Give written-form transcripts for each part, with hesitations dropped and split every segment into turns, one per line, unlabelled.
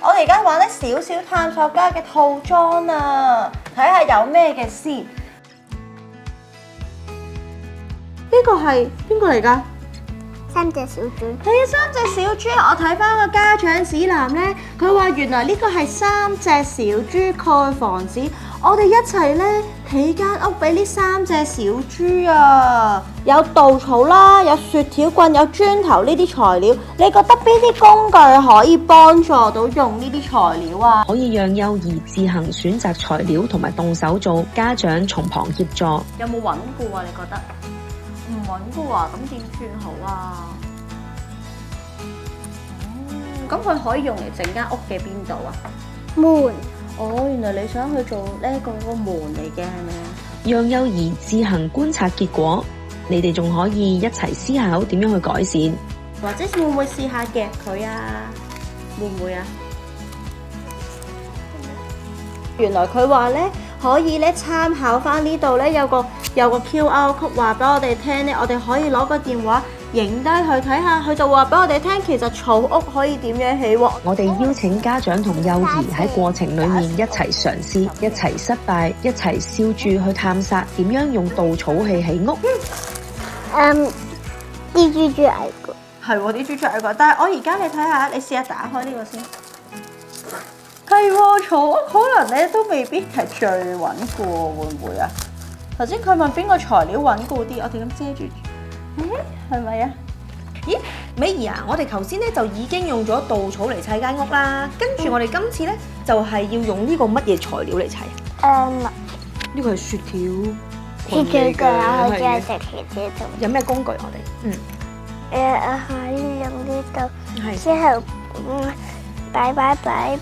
我哋而家玩啲少少探索家嘅套裝啊，睇下有咩嘅先。呢個係邊個嚟㗎？
3隻小豬。
係啊，3隻小豬。我睇翻個家長指南呢，佢話原來呢個係3隻小豬蓋房子。我哋一齊呢起間屋俾呢3隻小豬啊！有稻草啦，有雪條棍，有磚頭呢啲材料。你覺得邊啲工具可以幫助到用呢啲材料啊？
可以讓幼兒自行選擇材料同埋動手做，家長從旁協助。
有冇穩固啊？你覺得？唔穩固啊？咁點算好啊？咁佢可以用嚟整間屋嘅邊度啊？
門。
哦，原來你想去做呢個門嚟嘅係咪啊？
讓幼兒自行觀察結果，你哋仲可以一齊思考點樣去改善。
或者會唔會試下夾佢啊？會唔會啊？原來佢話咧可以咧參考翻呢度咧有個 QR code 話俾我哋聽咧，我哋可以攞個電話影低佢睇下，佢就話俾我哋聽其實草屋可以點樣起喎。
我哋邀請家長同幼兒喺過程裡面一齊嘗試，一齊失敗，一齊笑住去探索點樣用稻草器起屋。
啲豬豬矮個。
係喎，啲豬豬矮個，但係我而家你睇下，你試下打開呢個先。係喎，草屋可能咧都未必係最穩固喎，會唔會啊？頭先佢問邊個材料穩固啲，我哋咁遮住，係咪啊？咦，美儀啊，我哋頭先咧就已經用咗稻草嚟砌間屋啦，跟住我哋今次咧就係要用呢個乜嘢材料嚟砌啊？呢個係雪條
雪條㗎，我只係
係
食雪條同。
有咩工具我哋？
可以用呢度，
係
之後擺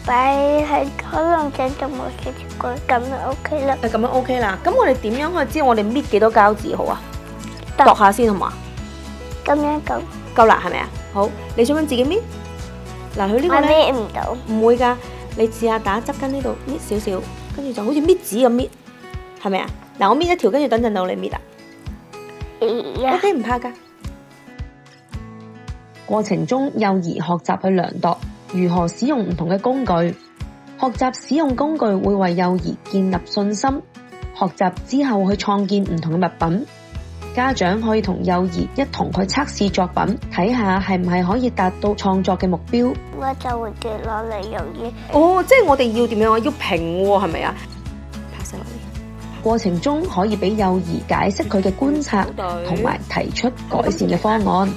係可能整到冇雪條咁就 OK 啦。
咁樣 OK 啦。咁我哋點樣去知我哋搣幾多膠紙好啊？
度
度下先好嘛？
咁樣咁，
夠啦，係咪啊？好，你想唔想自己搣？嗱，佢呢
我
個咧
搣唔到。
唔會㗎，你試下打側跟呢度搣少少，跟住就好似搣紙咁搣，係咪啊？嗱，我搣一條，跟住等陣到你搣啦。OK，唔怕㗎。
過程中，幼兒學習去量度如何使用唔同嘅工具，學習使用工具會為幼兒建立信心。學習之後去創建唔同嘅物品，家長可以同幼兒一同去測試作品，睇下係唔係可以達到創作嘅目標。
我就會跌落嚟用嘢。
哦，即係我哋要點樣啊？要平喎，係咪啊？拍晒落嚟。
過程中可以俾幼兒解釋佢嘅觀察，同埋提出改善嘅方案。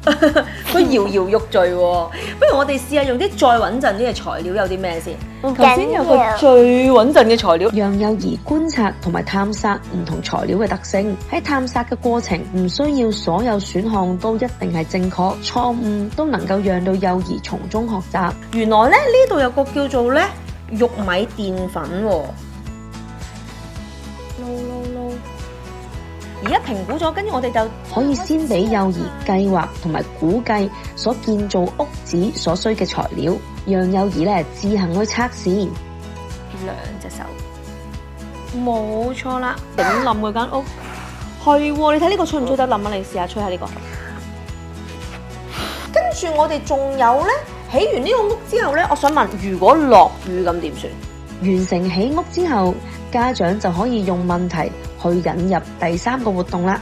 佢搖搖欲墜喎，不如我哋試下用啲再穩陣啲嘅材料，有啲咩先？
唔
頭先有個
緊要。
最穩陣嘅材料。
讓幼兒觀察同埋探索唔同材料嘅特性。喺探索嘅過程，唔需要所有選項都一定係正確，錯誤都能夠讓到幼兒從中學習。
原來咧呢度有個叫做咧玉米澱粉喎。而家評估咗，跟住我哋就
可以先俾幼兒計劃同埋估計所建造屋子所需嘅材料，讓幼兒咧自行去測試。
兩隻手，冇錯啦，頂冧嗰間屋。係喎，你睇呢個吹唔吹得冧啊？你試下吹下呢個。跟住我哋仲有咧，起完呢個屋之後咧，我想問，如果落雨咁點算？
完成起屋之後，家長就可以用問題去引入第3個活動啦。